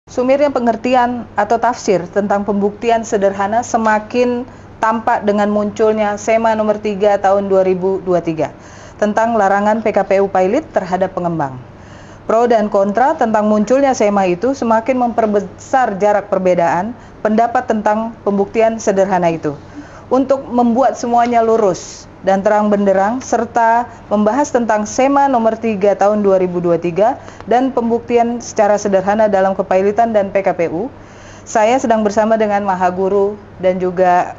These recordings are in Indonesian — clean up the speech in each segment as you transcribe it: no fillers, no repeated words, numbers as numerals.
Sumirnya pengertian atau tafsir tentang pembuktian sederhana semakin tampak dengan munculnya SEMA nomor 3 tahun 2023 tentang larangan PKPU pilot terhadap pengembang. Pro dan kontra tentang munculnya SEMA itu semakin memperbesar jarak perbedaan pendapat tentang pembuktian sederhana itu. Untuk membuat semuanya lurus dan terang benderang serta membahas tentang SEMA nomor 3 tahun 2023 dan pembuktian secara sederhana dalam kepailitan dan PKPU, saya sedang bersama dengan Maha Guru dan juga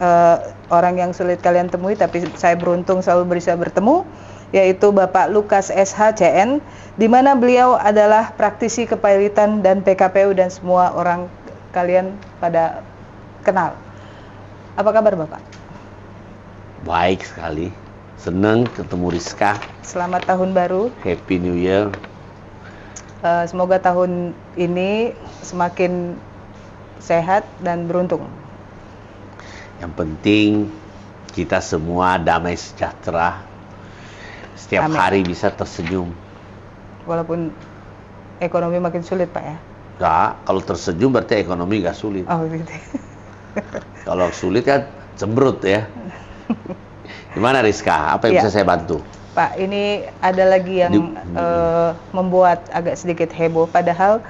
orang yang sulit kalian temui tapi saya beruntung selalu bisa bertemu, yaitu Bapak Lukas SH CN, di mana beliau adalah praktisi kepailitan dan PKPU dan semua orang kalian pada kenal. Apa kabar Bapak? Baik sekali, senang ketemu Rizka. Selamat tahun baru. Happy New Year. Semoga tahun ini semakin sehat dan beruntung. Yang penting kita semua damai sejahtera. Setiap Amin. hari bisa tersenyum. Walaupun ekonomi makin sulit Pak ya. Nah, kalau tersenyum berarti ekonomi nggak sulit. Oh gitu. Kalau sulit kan cemberut ya. Gimana Rizka? Apa yang bisa saya bantu? Pak, ini ada lagi yang membuat agak sedikit heboh. Padahal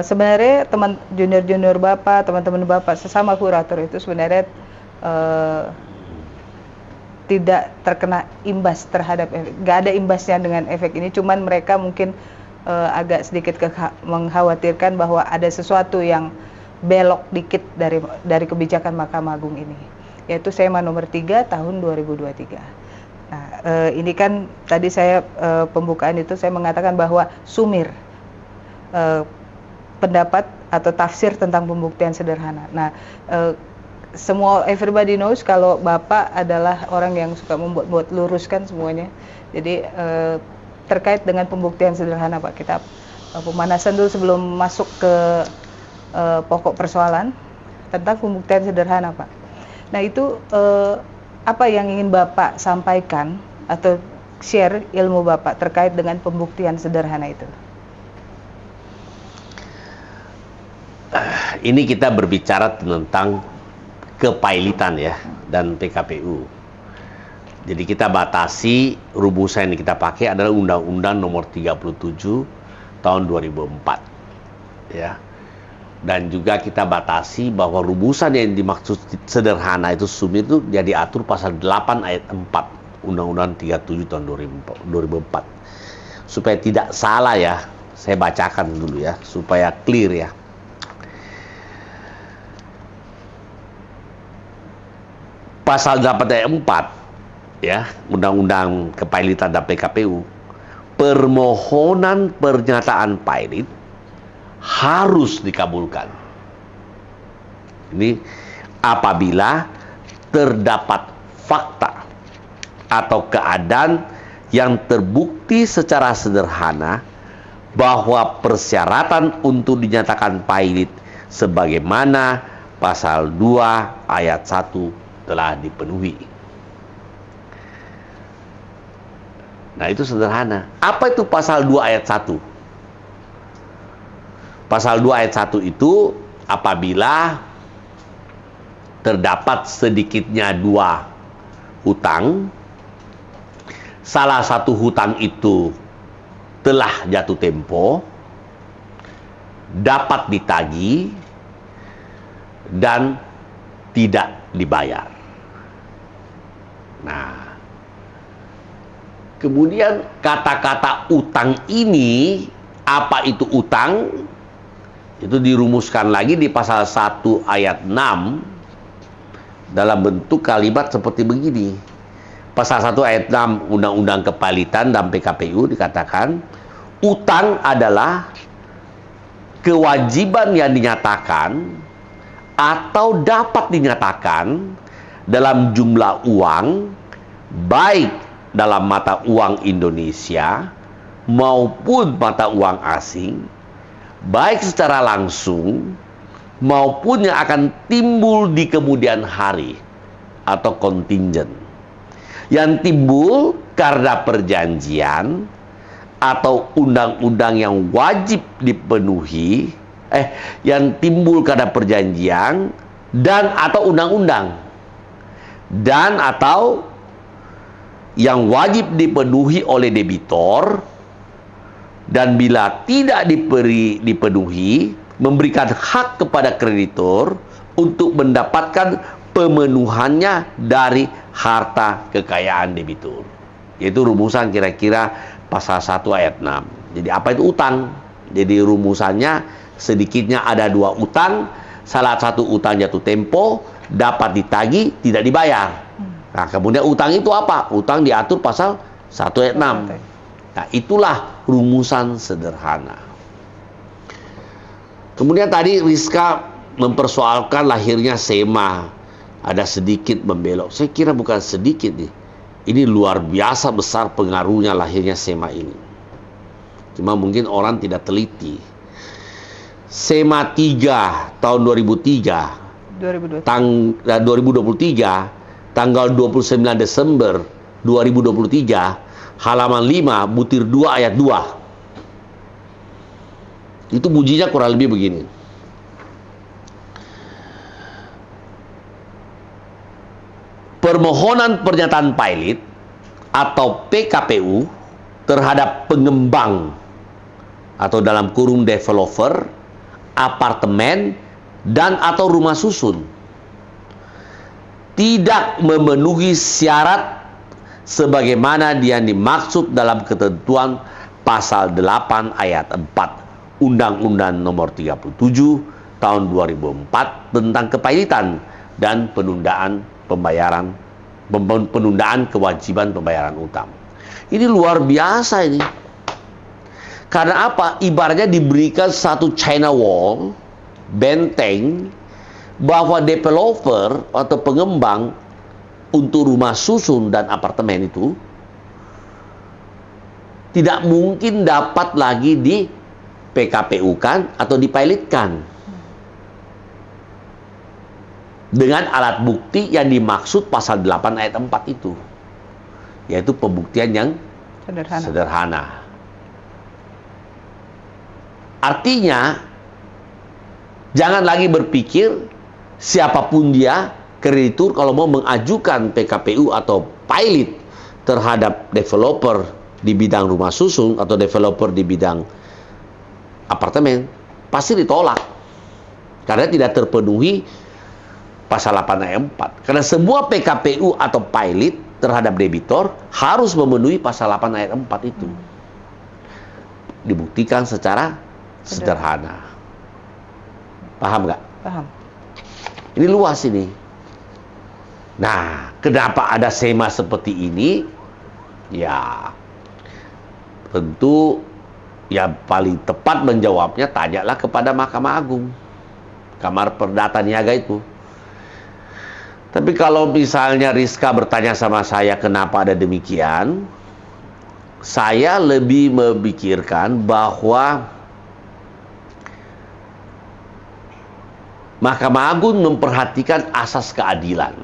sebenarnya teman junior-junior Bapak, teman-teman Bapak sesama kurator itu sebenarnya tidak terkena imbas terhadap efek. Nggak ada imbasnya dengan efek ini. Cuman mereka mungkin agak sedikit mengkhawatirkan bahwa ada sesuatu yang belok dikit dari kebijakan Mahkamah Agung ini, yaitu SEMA nomor 3 tahun 2023. Nah, ini kan tadi saya pembukaan itu saya mengatakan bahwa sumir pendapat atau tafsir tentang pembuktian sederhana. Nah, everybody knows kalau Bapak adalah orang yang suka membuat luruskan semuanya. Jadi terkait dengan pembuktian sederhana Pak, kita pemanasan dulu sebelum masuk ke pokok persoalan tentang pembuktian sederhana Pak. Nah itu apa yang ingin Bapak sampaikan atau share ilmu Bapak terkait dengan pembuktian sederhana itu? Ini kita berbicara tentang kepailitan ya dan PKPU. Jadi kita batasi rumusan yang kita pakai adalah Undang-Undang Nomor 37 tahun 2004 ya. Dan juga kita batasi bahwa rumusan yang dimaksud sederhana itu sumir itu dia diatur pasal 8 ayat 4 Undang-Undang 37 tahun 2004. Supaya tidak salah ya, saya bacakan dulu ya supaya clear ya. Pasal 8 ayat 4 ya, Undang-Undang Kepailitan dan PKPU, permohonan pernyataan pailit harus dikabulkan. Ini apabila terdapat fakta atau keadaan yang terbukti secara sederhana bahwa persyaratan untuk dinyatakan pailit sebagaimana pasal 2 ayat 1 telah dipenuhi. Nah, itu sederhana. Apa itu pasal 2 ayat 1? Pasal 2 ayat 1 itu apabila terdapat sedikitnya 2 hutang, salah satu hutang itu telah jatuh tempo, dapat ditagih, dan tidak dibayar. Nah, kemudian kata-kata utang ini, apa itu utang? Itu dirumuskan lagi di pasal 1 ayat 6 dalam bentuk kalimat seperti begini. Pasal 1 ayat 6 Undang-Undang Kepailitan dan PKPU dikatakan, utang adalah kewajiban yang dinyatakan atau dapat dinyatakan dalam jumlah uang, baik dalam mata uang Indonesia maupun mata uang asing, baik secara langsung maupun yang akan timbul di kemudian hari atau kontingent, yang timbul karena perjanjian atau undang-undang yang wajib dipenuhi yang timbul karena perjanjian dan atau undang-undang, dan atau yang wajib dipenuhi oleh debitor, dan bila tidak dipenuhi, memberikan hak kepada kreditor untuk mendapatkan pemenuhannya dari harta kekayaan debitur. Yaitu rumusan kira-kira pasal 1 ayat 6. Jadi apa itu utang? Jadi rumusannya sedikitnya ada 2 utang. Salah satu utang jatuh tempo, dapat ditagih, tidak dibayar. Nah, kemudian utang itu apa? Utang diatur pasal 1 ayat 6. Nah, itulah rumusan sederhana. Kemudian tadi Rizka mempersoalkan lahirnya SEMA. Ada sedikit membelok. Saya kira bukan sedikit nih. Ini luar biasa besar pengaruhnya lahirnya SEMA ini. Cuma mungkin orang tidak teliti. SEMA 3 tahun 2023, tanggal 29 Desember 2023, halaman 5, butir 2 ayat 2. Itu bunyinya kurang lebih begini. Permohonan pernyataan pilot atau PKPU terhadap pengembang atau dalam kurung developer, apartemen, dan atau rumah susun tidak memenuhi syarat sebagaimana yang dimaksud dalam ketentuan pasal 8 ayat 4 Undang-Undang Nomor 37 tahun 2004 tentang kepailitan dan penundaan kewajiban pembayaran utang. Ini luar biasa ini. Karena apa? Ibaratnya diberikan satu China wall, benteng, bahwa developer atau pengembang untuk rumah susun dan apartemen itu tidak mungkin dapat lagi di PKPU-kan atau dipilotkan dengan alat bukti yang dimaksud pasal 8 ayat 4 itu, yaitu pembuktian yang sederhana. Artinya jangan lagi berpikir siapapun dia, kreditur, kalau mau mengajukan PKPU atau pilot terhadap developer di bidang rumah susun atau developer di bidang apartemen, pasti ditolak karena tidak terpenuhi pasal 8 ayat 4. Karena semua PKPU atau pilot terhadap debitor harus memenuhi pasal 8 ayat 4 itu. Dibuktikan secara sederhana. Paham nggak? Paham. Ini luas ini. Nah, kenapa ada SEMA seperti ini? Ya, tentu yang paling tepat menjawabnya tanyalah kepada Mahkamah Agung, Kamar Perdata Niaga itu. Tapi kalau misalnya Rizka bertanya sama saya kenapa ada demikian, saya lebih memikirkan bahwa Mahkamah Agung memperhatikan asas keadilan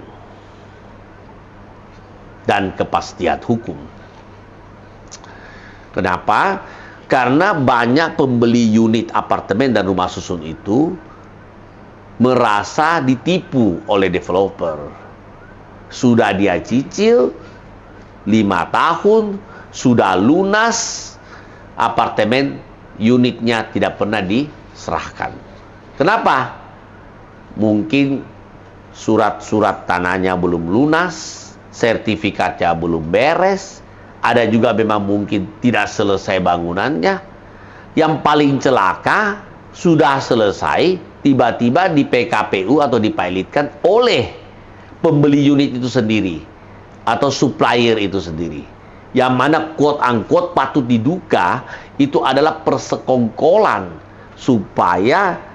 dan kepastian hukum. Kenapa? Karena banyak pembeli unit apartemen dan rumah susun itu merasa ditipu oleh developer. Sudah dia cicil 5 tahun, sudah lunas, apartemen unitnya tidak pernah diserahkan. Kenapa? Mungkin surat-surat tanahnya belum lunas, sertifikatnya belum beres, ada juga memang mungkin tidak selesai bangunannya. Yang paling celaka, sudah selesai, tiba-tiba di PKPU atau dipilotkan oleh pembeli unit itu sendiri atau supplier itu sendiri, yang mana quote unquote patut diduga itu adalah persekongkolan supaya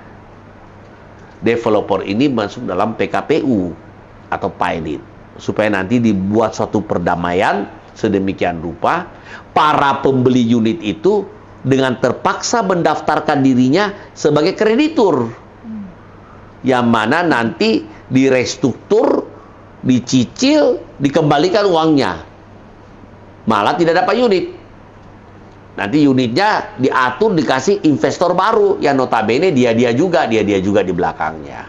developer ini masuk dalam PKPU atau pilot, supaya nanti dibuat suatu perdamaian sedemikian rupa para pembeli unit itu dengan terpaksa mendaftarkan dirinya sebagai kreditur, yang mana nanti direstruktur, dicicil, dikembalikan uangnya, malah tidak dapat unit. Nanti unitnya diatur, dikasih investor baru yang notabene dia juga di belakangnya.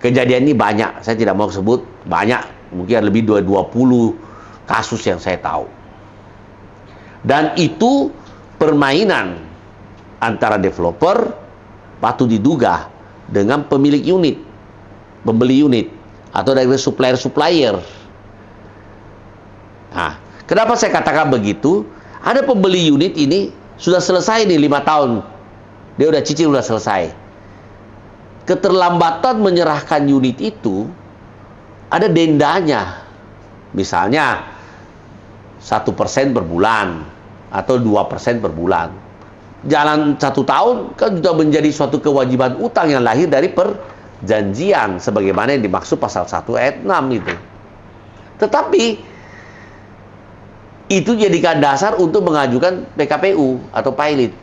Kejadian ini banyak, saya tidak mau sebut banyak, mungkin lebih 20 kasus yang saya tahu. Dan itu permainan antara developer patut diduga dengan pemilik unit, pembeli unit, atau dari supplier. Nah, kenapa saya katakan begitu? Ada pembeli unit ini sudah selesai nih 5 tahun. Dia udah cicil, udah selesai. Keterlambatan menyerahkan unit itu ada dendanya. Misalnya 1% per bulan atau 2% per bulan. Jalan 1 tahun kan sudah menjadi suatu kewajiban utang yang lahir dari perjanjian sebagaimana yang dimaksud pasal 1 ayat 6 itu. Tetapi itu jadikan dasar untuk mengajukan PKPU atau pilot.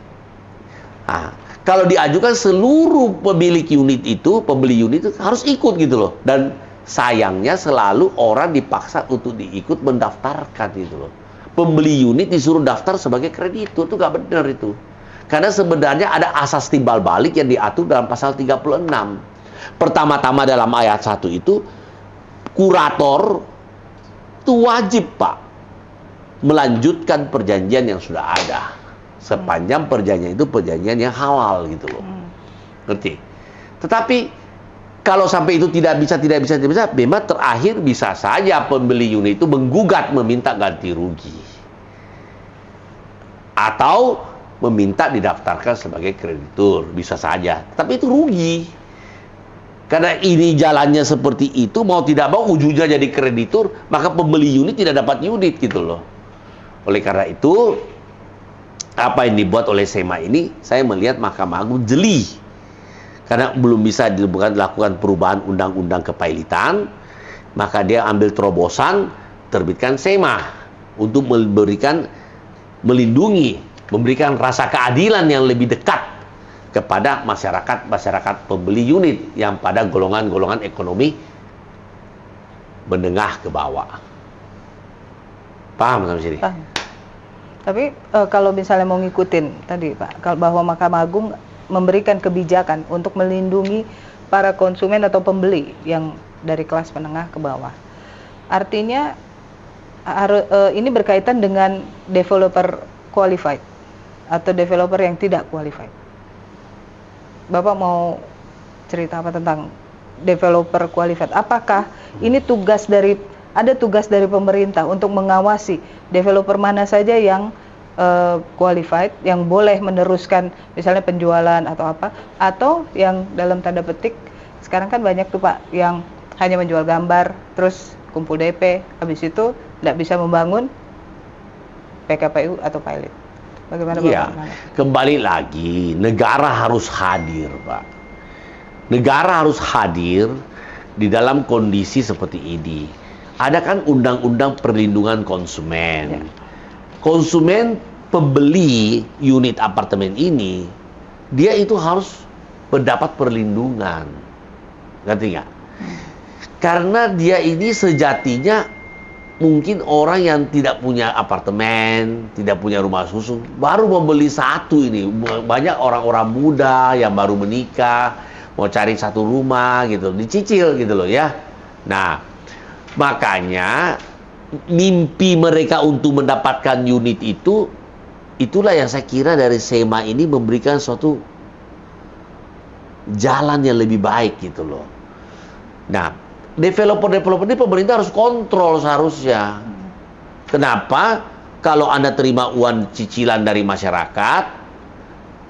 Nah, kalau diajukan seluruh pemilik unit itu, pembeli unit itu harus ikut gitu loh. Dan sayangnya selalu orang dipaksa untuk diikut mendaftarkan gitu loh. Pembeli unit disuruh daftar sebagai kreditur, itu gak benar itu. Karena sebenarnya ada asas timbal balik yang diatur dalam pasal 36. Pertama-tama dalam ayat 1 itu, kurator itu wajib, Pak, melanjutkan perjanjian yang sudah ada sepanjang perjanjian itu perjanjian yang halal gitu loh. Ngerti? Tetapi kalau sampai itu tidak bisa, memang terakhir bisa saja pembeli unit itu menggugat meminta ganti rugi atau meminta didaftarkan sebagai kreditur, bisa saja. Tapi itu rugi. Karena ini jalannya seperti itu, mau tidak mau ujungnya jadi kreditur, maka pembeli unit tidak dapat unit gitu loh. Oleh karena itu, apa yang dibuat oleh SEMA ini, saya melihat Mahkamah Agung jeli. Karena belum bisa dilakukan perubahan undang-undang kepailitan, maka dia ambil terobosan, terbitkan SEMA untuk melindungi, memberikan rasa keadilan yang lebih dekat kepada masyarakat pembeli unit yang pada golongan-golongan ekonomi menengah ke bawah. Paham sampai sini? Paham. Tapi kalau misalnya mau ngikutin tadi Pak, bahwa Mahkamah Agung memberikan kebijakan untuk melindungi para konsumen atau pembeli yang dari kelas menengah ke bawah. Artinya ini berkaitan dengan developer qualified atau developer yang tidak qualified. Bapak mau cerita apa tentang developer qualified? Apakah ini ada tugas dari pemerintah untuk mengawasi developer mana saja yang qualified, yang boleh meneruskan misalnya penjualan atau apa, atau yang dalam tanda petik sekarang kan banyak tuh Pak yang hanya menjual gambar terus kumpul DP, habis itu tidak bisa membangun PKPU atau pilot. Bagaimana Bapak? Iya, kembali lagi negara harus hadir Pak. Negara harus hadir di dalam kondisi seperti ini. Ada kan undang-undang perlindungan konsumen. Ya. Konsumen pembeli unit apartemen ini, dia itu harus mendapat perlindungan. Ngerti nggak? Karena dia ini sejatinya mungkin orang yang tidak punya apartemen, tidak punya rumah susun, baru membeli satu ini. Banyak orang-orang muda yang baru menikah, mau cari satu rumah gitu, dicicil gitu loh ya. Nah, makanya mimpi mereka untuk mendapatkan unit itu, itulah yang saya kira dari SEMA ini memberikan suatu jalan yang lebih baik gitu loh. Nah, developer ini pemerintah harus kontrol seharusnya. Kenapa? Kalau Anda terima uang cicilan dari masyarakat,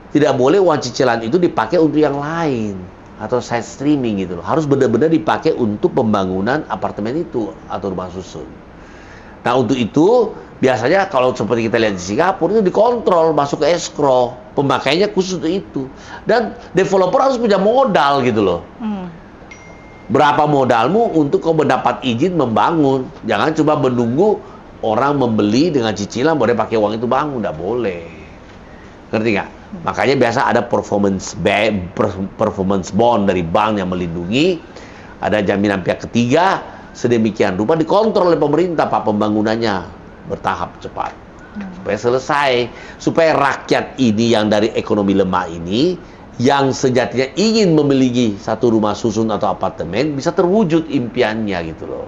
tidak boleh uang cicilan itu dipakai untuk yang lain atau side streaming gitu loh. Harus benar-benar dipakai untuk pembangunan apartemen itu atau rumah susun. Nah, untuk itu biasanya kalau seperti kita lihat di Singapura itu dikontrol, masuk ke escrow, pemakainya khusus untuk itu. Dan developer harus punya modal gitu loh. Berapa modalmu untuk kau mendapat izin membangun? Jangan cuma menunggu orang membeli dengan cicilan boleh pakai uang itu bangun, nggak boleh. Ngerti nggak? Makanya biasa ada performance bond dari bank yang melindungi, ada jaminan pihak ketiga, sedemikian rupa dikontrol oleh pemerintah Pak pembangunannya bertahap cepat. Supaya selesai, supaya rakyat ini yang dari ekonomi lemah ini, yang sejatinya ingin memiliki satu rumah susun atau apartemen, bisa terwujud impiannya gitu loh.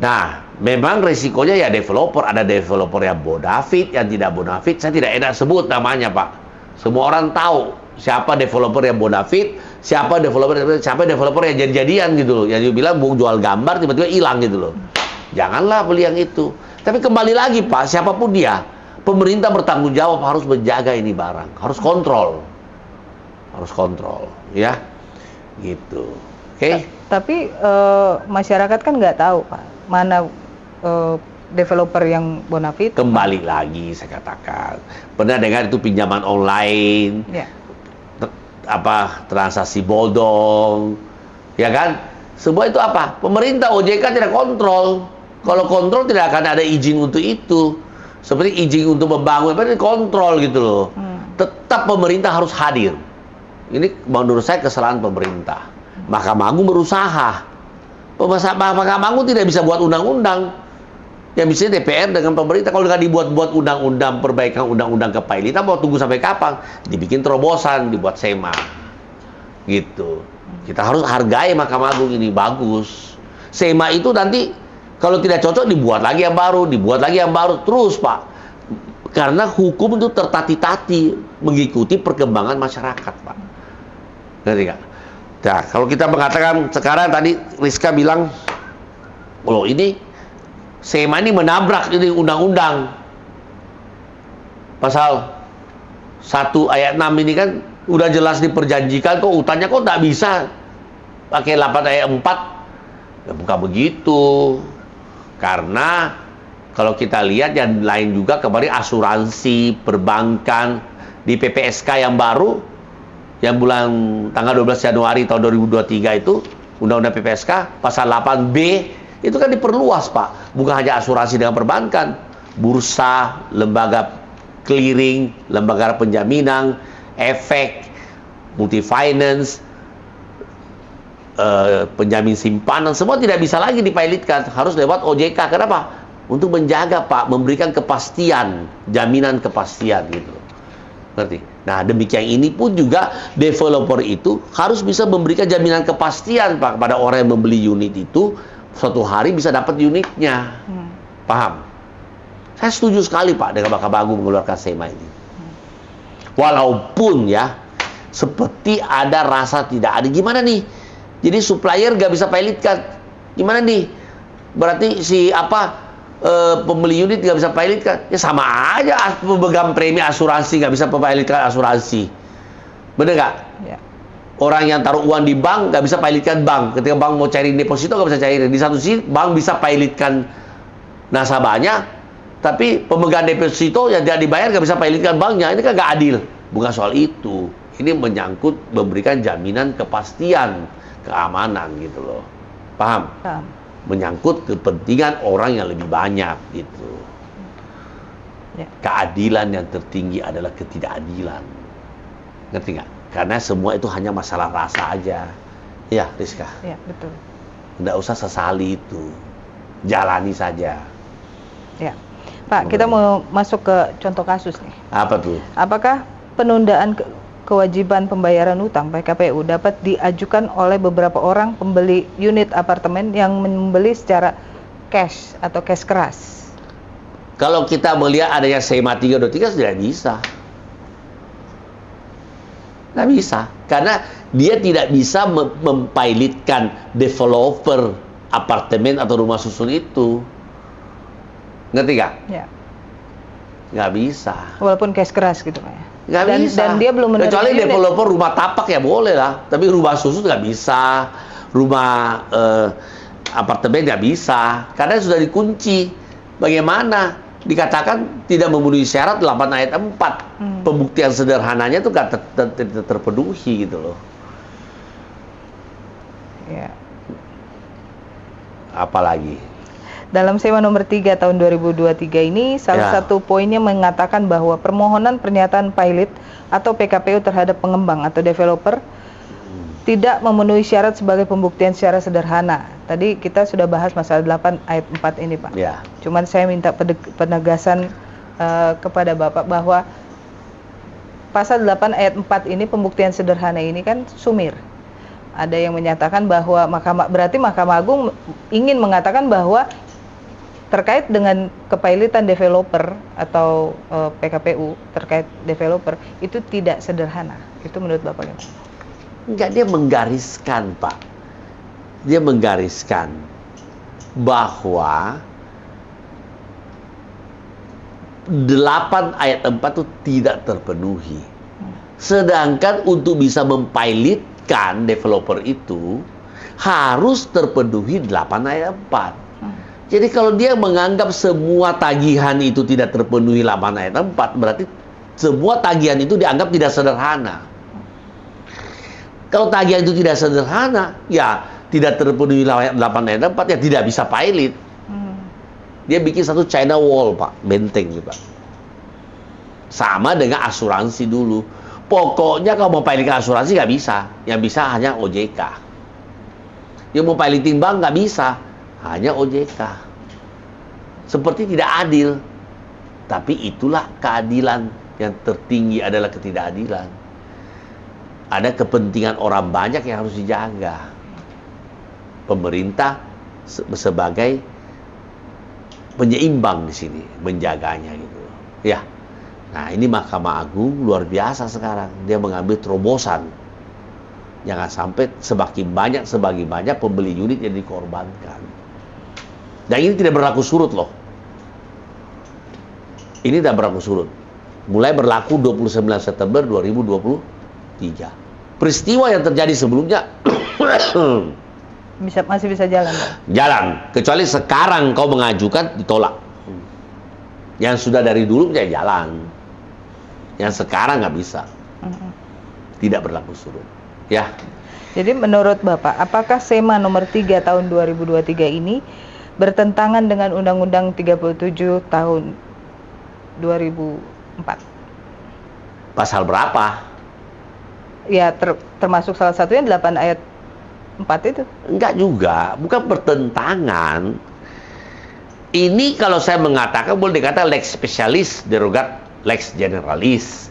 Nah, memang resikonya ya developer, ada developer yang bonafit, yang tidak bonafit. Saya tidak enak sebut namanya, Pak. Semua orang tahu siapa developer yang bonafit, siapa developer yang jadi-jadian gitu loh. Yang bilang mau jual gambar tiba-tiba hilang gitu loh. Janganlah beli yang itu. Tapi kembali lagi, Pak, siapapun dia, pemerintah bertanggung jawab harus menjaga ini barang, harus kontrol, ya, gitu. Oke? Tapi masyarakat kan nggak tahu, Pak, mana developer yang bonafit. Kembali lagi saya katakan, pernah dengar itu pinjaman online, Ya. transaksi bodong, ya kan? Semua itu apa? Pemerintah OJK tidak kontrol. Kalau kontrol tidak akan ada izin untuk itu. Seperti izin untuk membangun, berarti kontrol gitu loh. Tetap pemerintah harus hadir. Ini menurut saya kesalahan pemerintah. Mahkamah Agung berusaha. Mahkamah Agung tidak bisa buat undang-undang. Yang bisa DPR dengan pemerintah. Kalau nggak dibuat-buat undang-undang, perbaikan undang-undang kepailitan, mau tunggu sampai kapan? Dibikin terobosan, dibuat SEMA. Gitu. Kita harus hargai Mahkamah Agung ini, bagus. SEMA itu nanti kalau tidak cocok dibuat lagi yang baru, terus, Pak. Karena hukum itu tertati-tati mengikuti perkembangan masyarakat, Pak. Ngerti nggak? Nah, kalau kita mengatakan sekarang tadi Rizka bilang, loh ini SEMA ini menabrak ini undang-undang. Pasal 1 ayat 6 ini kan udah jelas diperjanjikan, kok utangnya kok nggak bisa pakai 8 ayat 4. Ya bukan begitu. Karena kalau kita lihat yang lain juga kemarin asuransi, perbankan, di PPSK yang baru, yang bulan tanggal 12 Januari tahun 2023 itu, Undang-Undang PPSK, pasal 8B, itu kan diperluas, Pak. Bukan hanya asuransi dengan perbankan, bursa, lembaga clearing, lembaga penjaminan, efek, multi finance, penjamin simpanan, semua tidak bisa lagi dipilotkan, harus lewat OJK. Kenapa? Untuk menjaga, Pak, memberikan kepastian, jaminan kepastian gitu. Ngerti? Nah, demikian ini pun juga developer itu harus bisa memberikan jaminan kepastian, Pak, kepada orang yang membeli unit itu, suatu hari bisa dapat unitnya. Paham? Saya setuju sekali, Pak, dengan Mahkamah Agung mengeluarkan SEMA ini. Walaupun ya, seperti ada rasa tidak adil. Gimana nih? Jadi supplier nggak bisa pilotkan. Gimana nih? Berarti pembeli unit nggak bisa pilotkan? Ya sama aja pemegang premi asuransi nggak bisa pilotkan asuransi. Bener nggak? Ya. Orang yang taruh uang di bank nggak bisa pilotkan bank. Ketika bank mau cari deposito nggak bisa cari. Di satu sisi bank bisa pilotkan nasabahnya, tapi pemegang deposito yang tidak dibayar nggak bisa pilotkan banknya. Ini kan nggak adil. Bukan soal itu. Ini menyangkut memberikan jaminan kepastian keamanan gitu loh. Paham? Paham. Menyangkut kepentingan orang yang lebih banyak gitu. Ya. Keadilan yang tertinggi adalah ketidakadilan. Ngerti nggak? Karena semua itu hanya masalah rasa aja. Ya, Rizka. Ya, betul. Nggak usah sesali itu. Jalani saja. Ya. Pak, kita mau masuk ke contoh kasus nih. Apa tuh? Apakah penundaan kewajiban pembayaran utang PKPU dapat diajukan oleh beberapa orang pembeli unit apartemen yang membeli secara cash atau cash keras? Kalau kita melihat adanya SEMA 323 tidak bisa. Nggak bisa. Karena dia tidak bisa mempilotkan developer apartemen atau rumah susun itu. Ngerti nggak? Ya. Nggak bisa. Walaupun cash keras gitu Pak ya? Nggak bisa. Dan dia belum menerima kecuali unit. developer rumah tapak ya boleh lah. Tapi rumah susun nggak bisa. Rumah apartemen nggak bisa. Karena sudah dikunci. Bagaimana? Dikatakan tidak memenuhi syarat 8 ayat 4. Pembuktian sederhananya itu nggak terpenuhi gitu loh. Ya. Apalagi? Dalam SEMA nomor 3 tahun 2023 ini, salah satu poinnya mengatakan bahwa permohonan pernyataan pilot atau PKPU terhadap pengembang atau developer tidak memenuhi syarat sebagai pembuktian secara sederhana. Tadi kita sudah bahas masalah 8 ayat 4 ini, Pak. Ya. Cuman saya minta penegasan kepada Bapak bahwa pasal 8 ayat 4 ini, pembuktian sederhana ini kan sumir. Ada yang menyatakan bahwa berarti Mahkamah Agung ingin mengatakan bahwa terkait dengan kepailitan developer atau PKPU terkait developer itu tidak sederhana. Itu menurut Bapak gimana? Enggak, dia menggariskan, Pak. Dia menggariskan bahwa 8 ayat 4 itu tidak terpenuhi. Sedangkan untuk bisa mempilotkan developer itu harus terpenuhi 8 ayat 4. Jadi kalau dia menganggap semua tagihan itu tidak terpenuhi 8 ayat 4, berarti semua tagihan itu dianggap tidak sederhana. Kalau tagihan itu tidak sederhana, ya tidak terpenuhi 8 ayat 4, ya tidak bisa pilot. Dia bikin satu China Wall, Pak, benteng nih, Pak. Sama dengan asuransi dulu. Pokoknya kalau mau pilotkan asuransi nggak bisa. Yang bisa hanya OJK. Yang mau piloting bank nggak bisa. Hanya OJK. Seperti tidak adil. Tapi itulah keadilan. Yang tertinggi adalah ketidakadilan. Ada kepentingan orang banyak yang harus dijaga. Pemerintah sebagai penyeimbang di sini, menjaganya gitu. Ya. Nah, ini Mahkamah Agung luar biasa sekarang. Dia mengambil terobosan. Jangan sampai semakin banyak pembeli unit yang dikorbankan. Dan ini tidak berlaku surut loh. Ini tidak berlaku surut. Mulai berlaku 29 September 2023. Peristiwa yang terjadi sebelumnya masih bisa jalan, Pak? Jalan, kecuali sekarang kau mengajukan ditolak. Yang sudah dari dulu bisa jalan. Yang sekarang nggak bisa. Tidak berlaku surut. Ya. Jadi menurut Bapak, apakah SEMA nomor 3 tahun 2023 ini bertentangan dengan Undang-Undang 37 tahun 2004? Pasal berapa? Ya, termasuk salah satunya 8 ayat 4 itu. Enggak juga, bukan bertentangan. Ini kalau saya mengatakan boleh dikata lex specialis derogat lex generalis.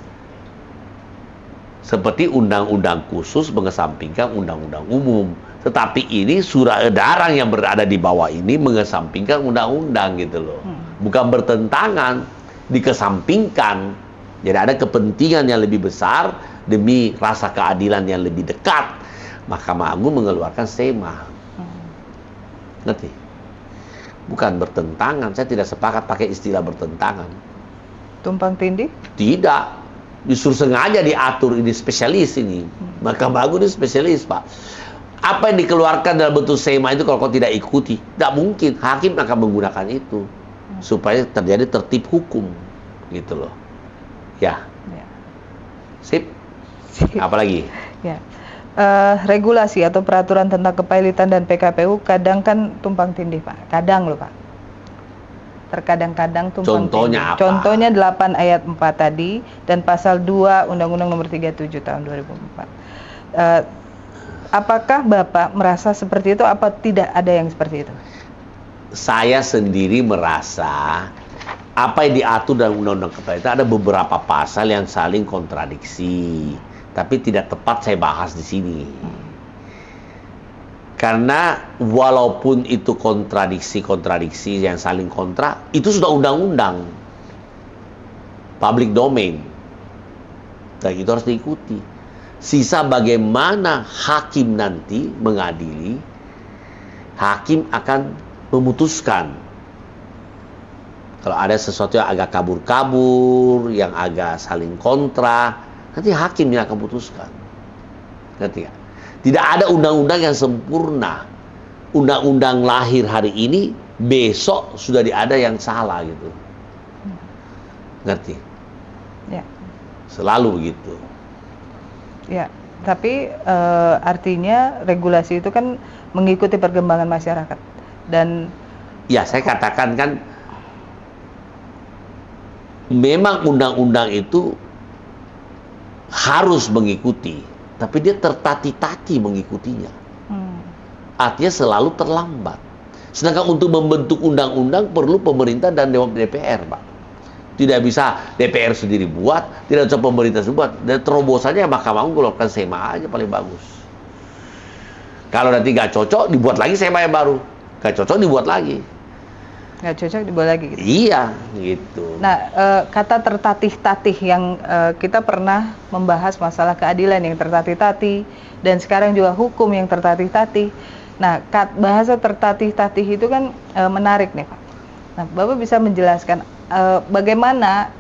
Seperti undang-undang khusus mengesampingkan undang-undang umum. Tetapi ini surat edaran yang berada di bawah ini mengesampingkan undang-undang gitu loh. Bukan bertentangan, dikesampingkan. Jadi ada kepentingan yang lebih besar demi rasa keadilan yang lebih dekat. Mahkamah Agung mengeluarkan SEMA. Ngerti? Bukan bertentangan. Saya tidak sepakat pakai istilah bertentangan. Tumpang tindih? Tidak. Justru sengaja diatur, ini spesialis ini. Mahkamah Agung ini spesialis, Pak. Apa yang dikeluarkan dalam bentuk SEMA itu kalau kau tidak ikuti, tidak mungkin. Hakim akan menggunakan itu supaya terjadi tertib hukum, gitu loh. Ya. Sip. Apalagi? Ya. Regulasi atau peraturan tentang kepailitan dan PKPU kadang kan tumpang tindih, Pak. Kadang loh, Pak. Terkadang-kadang tumpang Contohnya tindih. apa? Contohnya 8 ayat 4 tadi dan pasal 2 Undang-Undang nomor 37 tahun 2004. Apakah Bapak merasa seperti itu apa tidak ada yang seperti itu? Saya sendiri merasa apa yang diatur dalam Undang-Undang Kepailitan ada beberapa pasal yang saling kontradiksi. Tapi tidak tepat saya bahas di sini. Karena walaupun itu kontradiksi yang saling kontra, itu sudah undang-undang. Public domain. Dan itu harus diikuti. Sisa bagaimana hakim nanti mengadili, hakim akan memutuskan. Kalau ada sesuatu yang agak kabur-kabur, yang agak saling kontra, nanti hakim yang akan putuskan. Ngerti nggak? Tidak ada undang-undang yang sempurna. Undang-undang lahir hari ini, besok sudah ada yang salah gitu. Ngerti? Ya. Selalu begitu. Ya, tapi artinya regulasi itu kan mengikuti perkembangan masyarakat. Dan ya, saya katakan kan memang undang-undang itu harus mengikuti tapi dia tertati-tati mengikutinya. Hmm. Artinya selalu terlambat. Sedangkan untuk membentuk undang-undang perlu pemerintah dan DPR, Pak. Tidak bisa DPR sendiri buat, tidak bisa pemerintah sendiri buat. Dan terobosannya Mahkamah Agung keluarkan SEMA aja paling bagus. Kalau nanti nggak cocok, dibuat lagi SEMA yang baru. Nggak cocok, dibuat lagi. Nggak cocok dibuat lagi gitu. Iya, gitu. Nah, kata tertatih-tatih yang kita pernah membahas masalah keadilan yang tertatih-tatih dan sekarang juga hukum yang tertatih-tatih. Nah, bahasa tertatih-tatih itu kan menarik nih, Pak. Nah, Bapak bisa menjelaskan bagaimana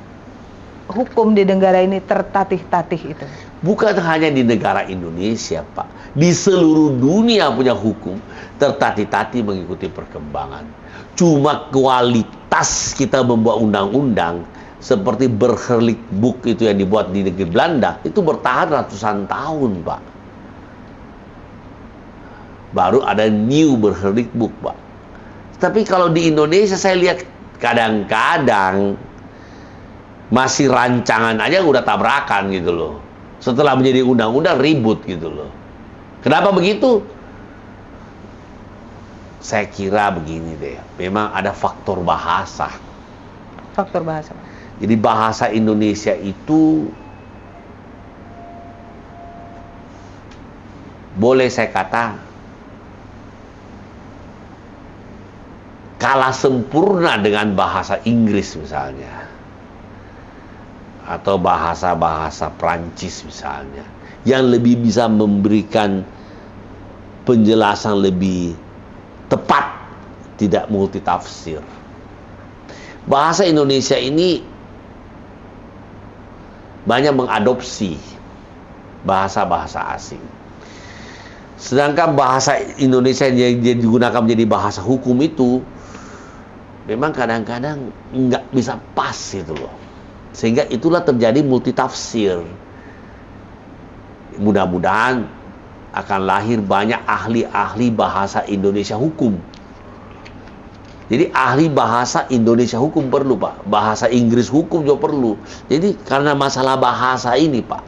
hukum di negara ini tertatih-tatih itu? Bukan hanya di negara Indonesia, Pak. Di seluruh dunia punya hukum tertatih-tatih mengikuti perkembangan. Cuma kualitas kita membuat undang-undang seperti Burgerlijk Book itu yang dibuat di negeri Belanda itu bertahan ratusan tahun, Pak. Baru ada New Burgerlijk Book, Pak. Tapi kalau di Indonesia saya lihat kadang-kadang masih rancangan aja udah tabrakan gitu loh. Setelah menjadi undang-undang ribut gitu loh. Kenapa begitu? Saya kira begini deh, memang ada faktor bahasa. Faktor bahasa. Jadi bahasa Indonesia itu boleh saya kata kalah sempurna dengan bahasa Inggris misalnya, atau bahasa-bahasa Prancis misalnya, yang lebih bisa memberikan penjelasan lebih tepat, tidak multitafsir. Bahasa Indonesia ini banyak mengadopsi bahasa-bahasa asing. Sedangkan bahasa Indonesia yang digunakan menjadi bahasa hukum itu memang kadang-kadang nggak bisa pas itu loh. Sehingga itulah terjadi multitafsir. Mudah-mudahan akan lahir banyak ahli-ahli bahasa Indonesia hukum. Jadi ahli bahasa Indonesia hukum perlu, Pak. Bahasa Inggris hukum juga perlu. Jadi karena masalah bahasa ini, Pak,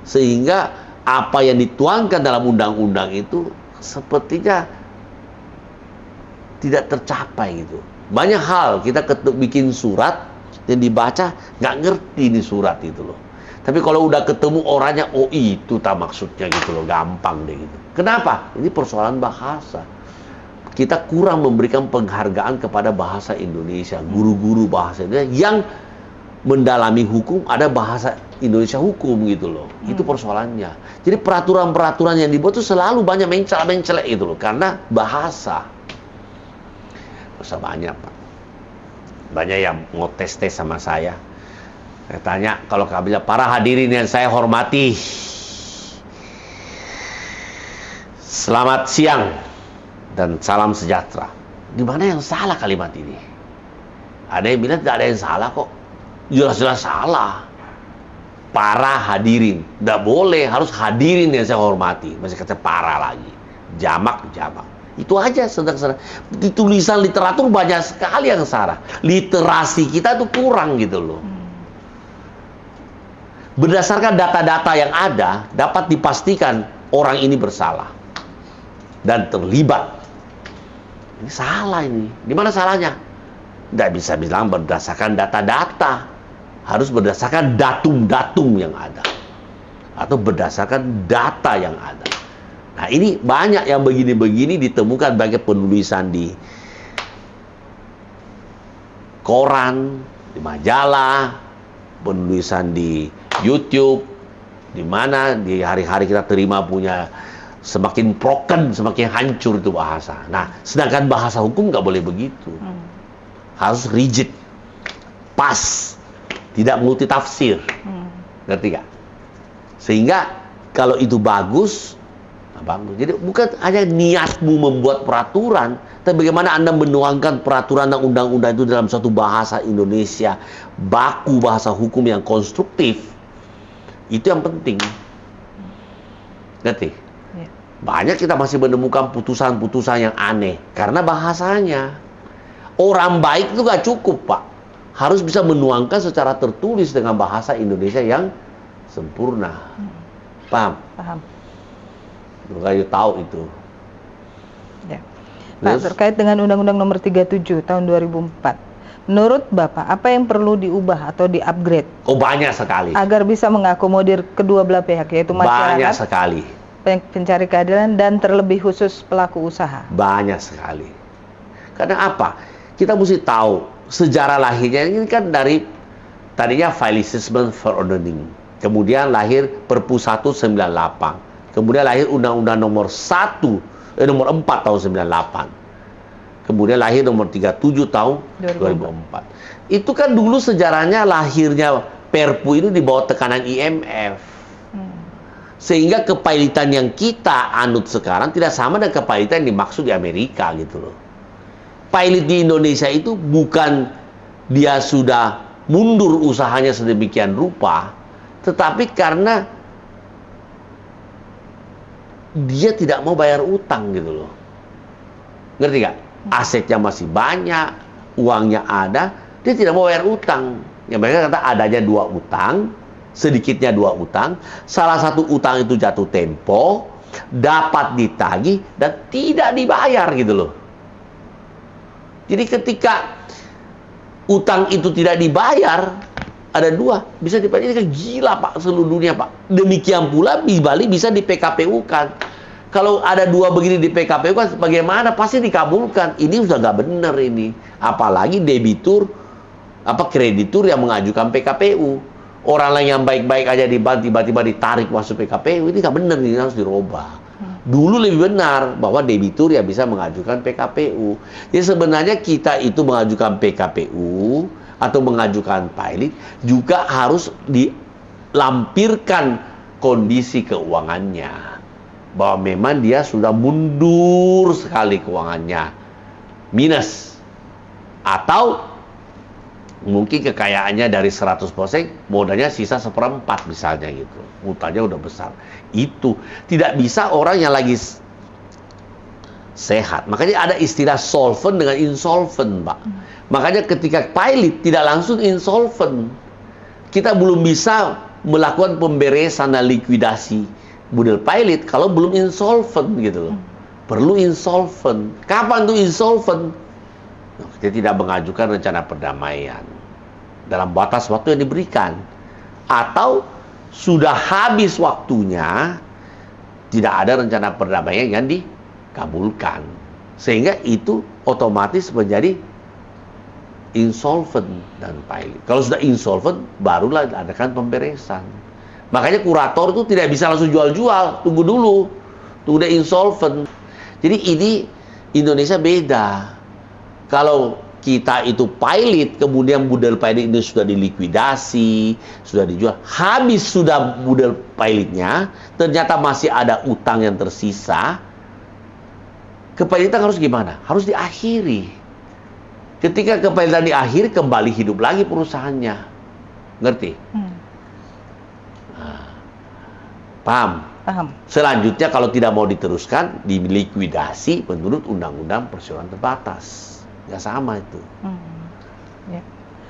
sehingga apa yang dituangkan dalam undang-undang itu sepertinya tidak tercapai gitu. Banyak hal kita bikin surat dan dibaca nggak ngerti ini surat itu loh. Tapi kalau udah ketemu orangnya, oh itu tak maksudnya gitu loh, gampang deh gitu. Kenapa? Ini persoalan bahasa. Kita kurang memberikan penghargaan kepada bahasa Indonesia, guru-guru bahasa Indonesia yang mendalami hukum, ada bahasa Indonesia hukum gitu loh. Itu persoalannya. Jadi peraturan-peraturan yang dibuat itu selalu banyak mencela-mencelek gitu loh, karena bahasa. Bahasa banyak, Pak. Banyak yang mau tes sama saya. Saya tanya, kalau kabila para hadirin yang saya hormati, selamat siang dan salam sejahtera. Di mana yang salah kalimat ini? Ada yang bilang tidak ada yang salah kok. Jelas-jelas salah. Para hadirin, tidak boleh, harus hadirin yang saya hormati. Masih kata para lagi, jamak. Itu aja sedang-sedang. Di tulisan literatur banyak sekali yang salah. Literasi kita tuh kurang gitu loh. Berdasarkan data-data yang ada, dapat dipastikan orang ini bersalah dan terlibat. Ini salah ini. Di mana salahnya? Tidak bisa bilang berdasarkan data-data. Harus berdasarkan datum-datum yang ada. Atau berdasarkan data yang ada. Nah ini banyak yang begini-begini ditemukan bagi penulisan di koran, di majalah, penulisan di YouTube, di mana di hari-hari kita terima punya semakin broken, semakin hancur itu bahasa. Nah, sedangkan bahasa hukum nggak boleh begitu. Harus rigid, pas, tidak multitafsir. Ngerti nggak? Sehingga kalau itu bagus, bagus. Jadi bukan hanya niatmu membuat peraturan, tapi bagaimana Anda menuangkan peraturan dan undang-undang itu dalam suatu bahasa Indonesia, baku bahasa hukum yang konstruktif. Itu yang penting. Ngerti? Ya. Banyak kita masih menemukan putusan-putusan yang aneh karena bahasanya. Orang baik itu gak cukup, Pak. Harus bisa menuangkan secara tertulis dengan bahasa Indonesia yang sempurna. Paham? Paham. Kayu tahu itu. Ya. Pak, terkait dengan Undang-Undang Nomor 37 tahun 2004, menurut Bapak apa yang perlu diubah atau di-upgrade? Oh, banyak sekali. Agar bisa mengakomodir kedua belah pihak, yaitu Banyak masyarakat, sekali. pencari keadilan, dan terlebih khusus pelaku usaha. Banyak sekali. Karena apa? Kita mesti tahu sejarah lahirnya ini kan dari tadinya File Assessment for Ordering. Kemudian lahir Perpu 198. Kemudian lahir Undang-Undang nomor 4 tahun 98. Kemudian lahir nomor 37 tahun 2004. Itu kan dulu sejarahnya lahirnya Perpu ini di bawah tekanan IMF. Sehingga kepailitan yang kita anut sekarang tidak sama dengan kepailitan yang dimaksud di Amerika gitu loh. Pailit di Indonesia itu bukan dia sudah mundur usahanya sedemikian rupa, tetapi karena dia tidak mau bayar utang gitu loh. Ngerti gak? Asetnya masih banyak, uangnya ada, dia tidak mau bayar utang. Ya mereka kata adanya 2 utang, sedikitnya 2 utang, salah satu utang itu jatuh tempo, dapat ditagih dan tidak dibayar gitu loh. Jadi ketika utang itu tidak dibayar, ada 2, bisa dibayar. Ini kan gila Pak, seluruh dunia Pak. Demikian pula di Bali bisa di PKPU kan. Kalau ada 2 begini di PKPU kan bagaimana? Pasti dikabulkan. Ini sudah nggak benar ini. Apalagi debitur, kreditur yang mengajukan PKPU. Orang lain yang baik-baik aja tiba-tiba ditarik masuk PKPU. Ini nggak benar, ini harus dirubah. Dulu lebih benar bahwa debitur yang bisa mengajukan PKPU. Jadi sebenarnya kita itu mengajukan PKPU atau mengajukan pailit juga harus dilampirkan kondisi keuangannya. Bahwa memang dia sudah mundur sekali keuangannya. Minus. Atau mungkin kekayaannya dari 100%, modalnya sisa 1/4 misalnya gitu. Utangnya udah besar. Itu tidak bisa orang yang lagi sehat. Makanya ada istilah solvent dengan insolvent, Pak. Makanya ketika pailit tidak langsung insolvent. Kita belum bisa melakukan pemberesan dan likuidasi model pailit kalau belum insolvent gitu loh. Perlu insolvent. Kapan tuh insolvent? Dia tidak mengajukan rencana perdamaian dalam batas waktu yang diberikan, atau sudah habis waktunya, tidak ada rencana perdamaian yang dikabulkan, sehingga itu otomatis menjadi insolvent dan pailit. Kalau sudah insolvent, barulah adakan pemberesan. Makanya kurator itu tidak bisa langsung jual-jual, tunggu dulu, tunggu dia insolvent. Jadi ini Indonesia beda. Kalau kita itu pailit, kemudian model pailit ini sudah dilikuidasi, sudah dijual, habis sudah model pailitnya, ternyata masih ada utang yang tersisa, kepailitan harus gimana? Harus diakhiri. Ketika kepailitan diakhiri, kembali hidup lagi perusahaannya. Ngerti? Nah, paham? Paham. Selanjutnya kalau tidak mau diteruskan, dilikuidasi menurut Undang-Undang Perseroan Terbatas. Ya sama itu.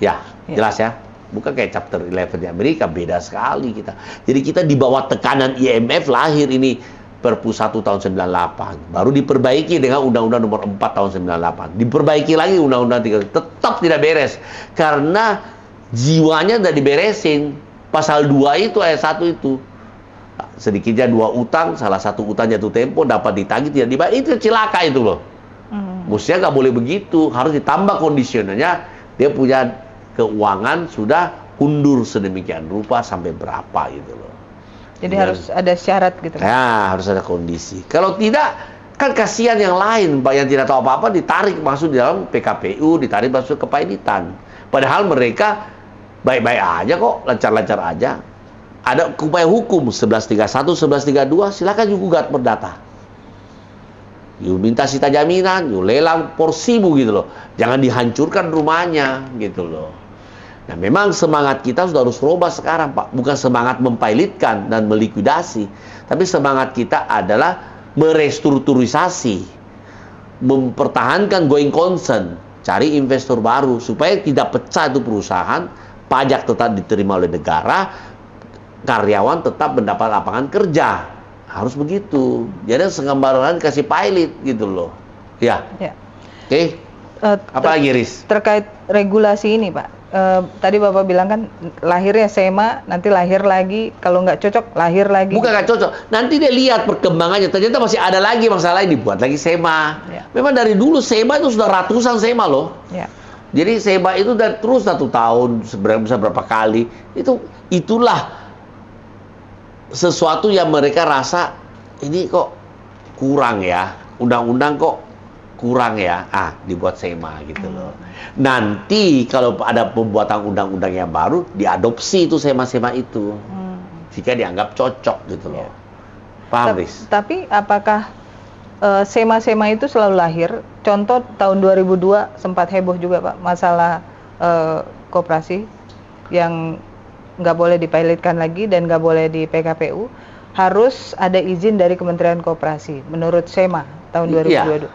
Ya, jelas ya. Bukan kayak chapter 11 di Amerika, beda sekali kita. Jadi kita di bawah tekanan IMF lahir ini Perpu 1 tahun 98. Baru diperbaiki dengan Undang-Undang nomor 4 tahun 98. Diperbaiki lagi Undang-Undang 3. Tetap tidak beres. Karena jiwanya udah diberesin. Pasal 2 itu, ayat 1 itu. Sedikitnya 2 utang, salah satu utang jatuh tempo, dapat ditagih, tidak dibayar. Itu celaka itu loh. Mestinya nggak boleh begitu, harus ditambah kondisionalnya. Dia punya keuangan sudah undur sedemikian rupa sampai berapa gitu loh. Jadi harus ada syarat gitu. Ya, harus ada kondisi. Kalau tidak, kan kasihan yang lain, Pak, yang tidak tahu apa-apa ditarik masuk di dalam PKPU, ditarik masuk ke pailitan. Padahal mereka baik-baik aja kok, lancar-lancar aja. Ada upaya hukum 1131, 1132, silakan gugat perdata. You minta sita jaminan, you lelang porsimu gitu loh. Jangan dihancurkan rumahnya gitu loh. Nah memang semangat kita sudah harus rubah sekarang Pak. Bukan semangat mempailitkan dan melikuidasi. Tapi semangat kita adalah merestrukturisasi. Mempertahankan going concern. Cari investor baru. Supaya tidak pecah itu perusahaan. Pajak tetap diterima oleh negara. karyawan tetap mendapat lapangan kerja. Harus begitu. Jadi sembarangan kasih pilot gitu loh. Ya. Ya. Oke. Apa lagi, Riz? Terkait regulasi ini, Pak. Tadi Bapak bilang kan lahirnya SEMA, nanti lahir lagi, kalau nggak cocok lahir lagi. Bukan nggak cocok. Nanti dia lihat perkembangannya. Ternyata masih ada lagi masalah, dibuat lagi SEMA. Ya. Memang dari dulu SEMA itu sudah ratusan SEMA loh. Ya. Jadi SEMA itu terus 1 tahun bisa berapa kali. Itulah sesuatu yang mereka rasa ini kok kurang ya. Undang-undang kok kurang ya, dibuat SEMA gitu loh. Nanti kalau ada pembuatan undang-undang yang baru, diadopsi itu SEMA-SEMA itu, jika dianggap cocok gitu loh. Paham, Riz? Tapi apakah SEMA-SEMA itu selalu lahir? Contoh tahun 2002 sempat heboh juga, Pak, masalah koperasi yang nggak boleh dipilotkan lagi dan nggak boleh di PKPU, harus ada izin dari Kementerian Koperasi menurut SEMA tahun 2022.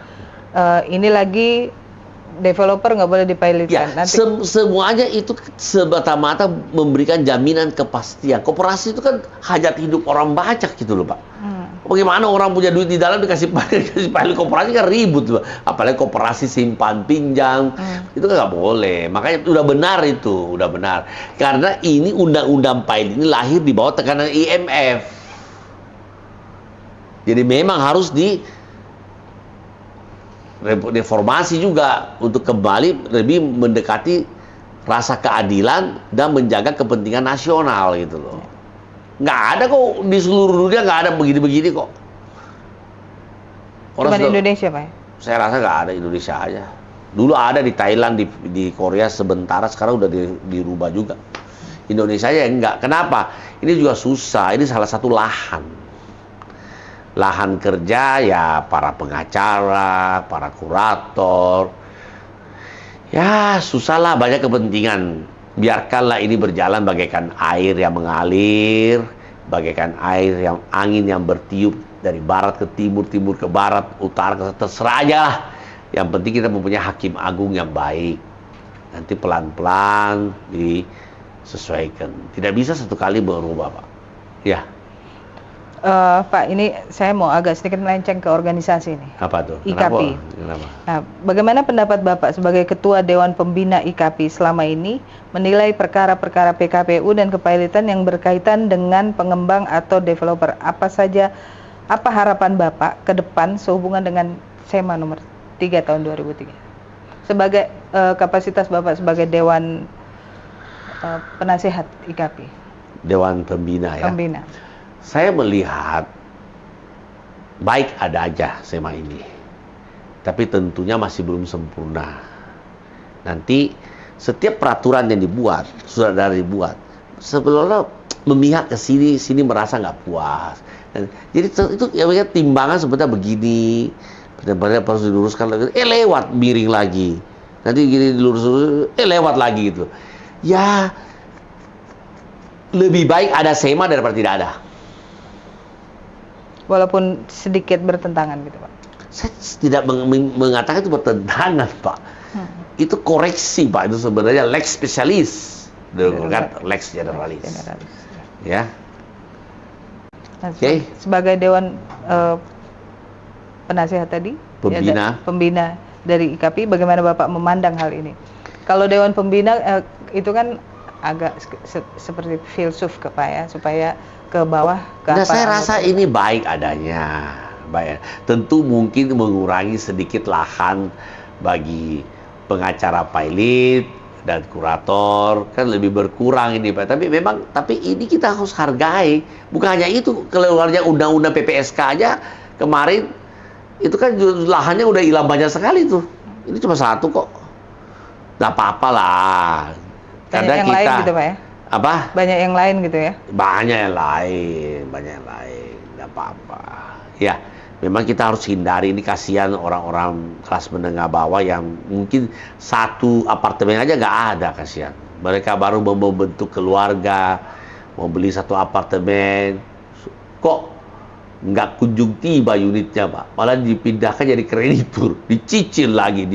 Ini lagi developer nggak boleh dipilotkan. Ya, semuanya itu semata-mata memberikan jaminan kepastian. Koperasi itu kan hajat hidup orang banyak gitu loh, Pak. Bagaimana orang punya duit di dalam dikasih pilot koperasi kan ribut loh. Apalagi koperasi simpan pinjam, itu kan nggak boleh. Makanya udah benar itu, udah benar. Karena ini undang-undang pilot ini lahir di bawah tekanan IMF. Jadi memang harus reformasi juga untuk kembali lebih mendekati rasa keadilan dan menjaga kepentingan nasional gitu loh. Nggak ada kok di seluruh dunia, nggak ada begini-begini kok. Cuma di Indonesia, Pak? Saya rasa nggak ada, Indonesia aja. Dulu ada di Thailand, di Korea sebentar, sekarang udah dirubah juga. Indonesia aja enggak. Kenapa? Ini juga susah. Ini salah satu lahan kerja ya para pengacara, para kurator. Ya susahlah, banyak kepentingan. Biarkanlah ini berjalan bagaikan air yang mengalir, bagaikan angin yang bertiup dari barat ke timur, timur ke barat, utara ke terserah aja lah. Yang penting kita mempunyai hakim agung yang baik. Nanti pelan-pelan disesuaikan. Tidak bisa satu kali berubah, Pak. Ya. Pak, ini saya mau agak sedikit melenceng ke organisasi ini. Apa tuh? IKAPI. Kenapa? Nah, bagaimana pendapat Bapak sebagai Ketua Dewan Pembina IKAPI selama ini menilai perkara-perkara PKPU dan kepilotan yang berkaitan dengan pengembang atau developer? Apa harapan Bapak ke depan sehubungan dengan SEMA nomor 3 tahun 2003? Sebagai kapasitas Bapak sebagai Dewan Penasehat IKAPI. Dewan Pembina ya. Pembina. Saya melihat baik ada aja SEMA ini, tapi tentunya masih belum sempurna. Nanti setiap peraturan yang dibuat, sudah dibuat, sebelumnya memihak ke sini merasa nggak puas. Dan, jadi itu ya timbangan sebenarnya begini, benar-benar harus diluruskan lagi, lewat miring lagi, nanti gini dilurus, lewat lagi gitu. Ya lebih baik ada SEMA daripada tidak ada. Walaupun sedikit bertentangan gitu, Pak. Saya tidak mengatakan itu bertentangan, Pak. Itu koreksi, Pak. Itu sebenarnya lex spesialis, bukan lex generalis. Ya. Oke. Sebagai Dewan Penasehat tadi, pembina dari IKAPI, bagaimana Bapak memandang hal ini? Kalau Dewan Pembina itu kan agak seperti filsuf ke Pak ya, supaya ke bawah ke nah, saya rasa ini baik adanya. Baik. Tentu mungkin mengurangi sedikit lahan bagi pengacara pilot dan kurator, kan lebih berkurang ini, Pak. Tapi ini kita harus hargai. Bukan hanya itu, keluarnya undang-undang PPSK aja kemarin itu kan lahannya udah hilang banyak sekali tuh. Ini cuma satu kok. Nggak apa-apa lah. Karena yang lain gitu, Pak ya? Apa? Banyak yang lain gitu ya? Banyak yang lain, nggak apa-apa. Ya, memang kita harus hindari, ini kasihan orang-orang kelas menengah bawah yang mungkin satu apartemen aja nggak ada, kasihan. Mereka baru membentuk keluarga, mau beli satu apartemen, kok nggak kunjung tiba unitnya, Pak. Malah dipindahkan jadi kreditur, dicicil lagi,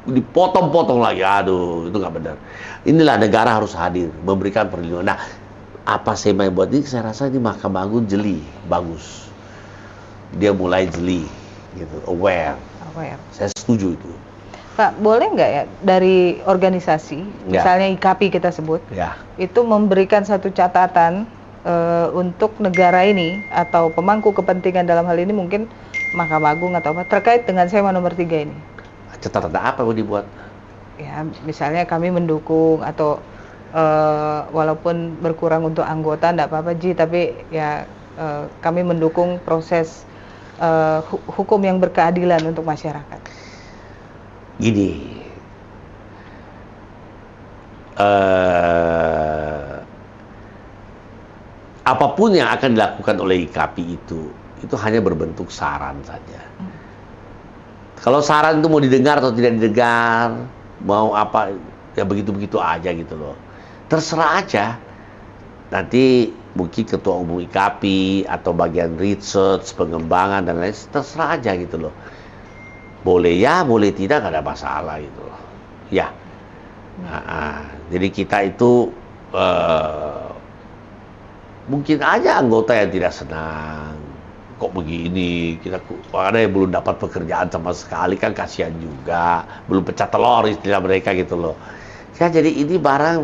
dipotong-potong lagi. Aduh, itu nggak benar. Inilah negara harus hadir, memberikan perlindungan. Nah, apa SEMA yang buat ini, saya rasa ini Mahkamah Agung jeli, bagus. Dia mulai jeli, gitu, aware. Saya setuju itu. Pak, boleh nggak ya dari organisasi, misalnya IKAPI kita sebut, itu memberikan satu catatan untuk negara ini atau pemangku kepentingan dalam hal ini mungkin Mahkamah Agung atau apa terkait dengan SEMA nomor 3 ini? Catatan apa yang dibuat? Ya, misalnya kami mendukung atau walaupun berkurang untuk anggota, enggak apa-apa Ji, tapi ya kami mendukung proses hukum yang berkeadilan untuk masyarakat. Gini, apapun yang akan dilakukan oleh IKAPI itu hanya berbentuk saran saja. Kalau saran itu mau didengar atau tidak didengar, mau apa, ya begitu-begitu aja gitu loh. Terserah aja. Nanti mungkin ketua umum IKAPI atau bagian research, pengembangan dan lain, terserah aja gitu loh. Boleh ya, boleh tidak, nggak ada masalah gitu loh. Ya. Jadi kita itu mungkin aja anggota yang tidak senang. Kok begini, kita ada yang belum dapat pekerjaan sama sekali, kan kasihan juga, belum pecah telur istilah mereka gitu loh. Ya, jadi ini barang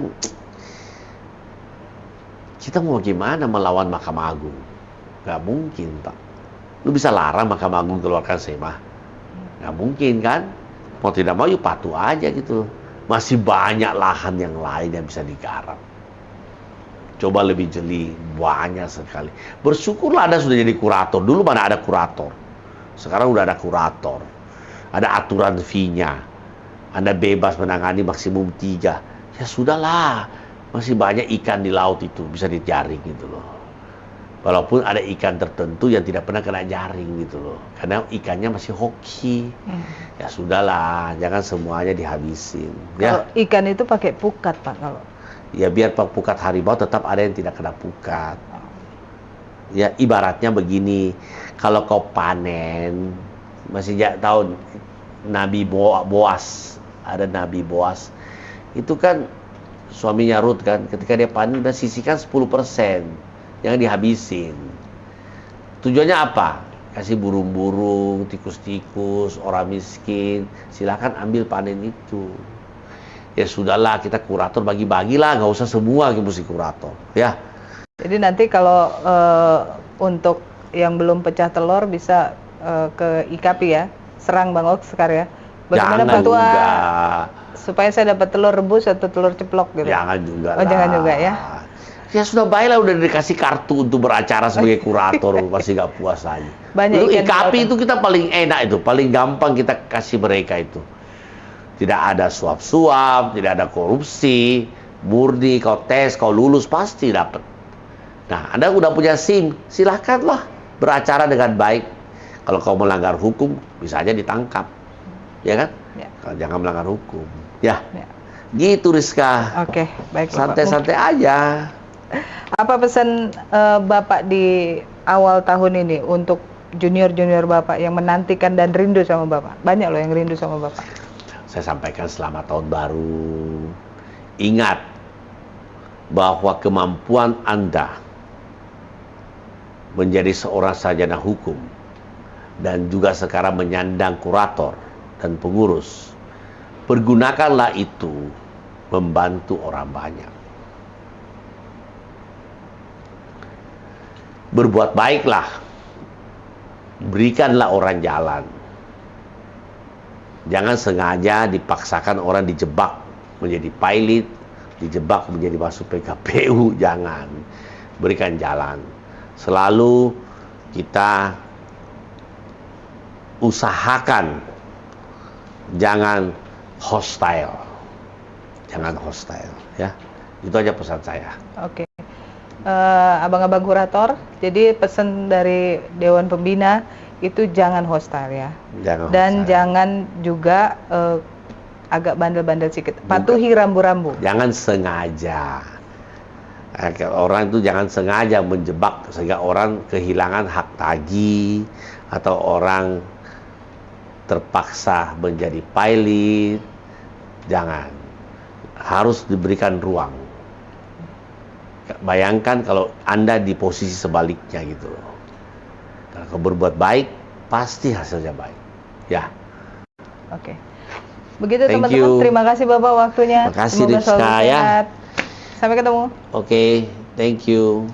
kita mau gimana melawan Mahkamah Agung? Gak mungkin, Pak. Lu bisa larang Mahkamah Agung keluarkan SEMA? Gak mungkin kan? Mau tidak mau yuk patuh aja gitu. Masih banyak lahan yang lain yang bisa digarap. Coba lebih jeli, banyak sekali. Bersyukurlah Anda sudah jadi kurator. Dulu mana ada kurator. Sekarang udah ada kurator. Ada aturan fee-nya. Anda bebas menangani maksimum 3. Ya sudahlah. Masih banyak ikan di laut itu bisa dijaring gitu loh. Walaupun ada ikan tertentu yang tidak pernah kena jaring gitu loh. Karena ikannya masih hoki. Ya sudahlah, jangan semuanya dihabisin. Kalau ikan itu pakai pukat, Pak, kalau ya biar pukat harimau tetap ada yang tidak kena pukat. Ya ibaratnya begini, kalau kau panen, masih tahu Nabi Boas, ada Nabi Boas, itu kan suaminya Ruth kan, ketika dia panen dia sisihkan 10%, jangan dihabisin. Tujuannya apa? Kasih burung-burung, tikus-tikus, orang miskin, silakan ambil panen itu. Ya sudahlah, kita kurator bagi-bagilah, nggak usah semua mesti kurator, ya. Jadi nanti kalau untuk yang belum pecah telur bisa ke IKAPI ya, serang Bang Oscar ya. Bagaimana Pak Tua supaya saya dapat telur rebus atau telur ceplok gitu? Jangan juga lah. Oh, jangan juga ya. Ya sudah baiklah, udah dikasih kartu untuk beracara sebagai kurator, masih nggak puas aja. Banyak itu IKAPI itu kita paling enak itu, paling gampang kita kasih mereka itu. Tidak ada suap-suap, tidak ada korupsi, murni kau tes, kau lulus pasti dapat. Nah, Anda udah punya SIM, silahkanlah beracara dengan baik. Kalau kau melanggar hukum, bisa aja ditangkap, ya kan? Ya. Kalau jangan melanggar hukum, ya. Gitu Rizka. Oke, baik. Santai-santai aja. Apa pesan Bapak di awal tahun ini untuk junior-junior Bapak yang menantikan dan rindu sama Bapak? Banyak loh yang rindu sama Bapak. Saya sampaikan selamat tahun baru. Ingat bahwa kemampuan Anda menjadi seorang sarjana hukum dan juga sekarang menyandang kurator dan pengurus, pergunakanlah itu membantu orang banyak. Berbuat baiklah, berikanlah orang jalan. Jangan sengaja dipaksakan orang dijebak menjadi pilot, dijebak menjadi masuk PKPU, jangan. Berikan jalan. Selalu kita usahakan jangan hostile. Jangan hostile, ya. Itu aja pesan saya. Oke. Abang-abang kurator, jadi pesan dari Dewan Pembina itu jangan hostile ya. Jangan juga agak bandel-bandel sedikit. Patuhi rambu-rambu. Jangan sengaja. Orang itu jangan sengaja menjebak sehingga orang kehilangan hak tagih atau orang terpaksa menjadi pilot. Jangan. Harus diberikan ruang. Bayangkan kalau Anda di posisi sebaliknya gitu loh. Kalau kau berbuat baik, pasti hasilnya baik. Ya. Oke. Begitu Thank teman-teman. you. Terima kasih Bapak waktunya. Terima kasih, Semoga selalu Rizka, ya. sehat. Sampai ketemu. Oke, thank you.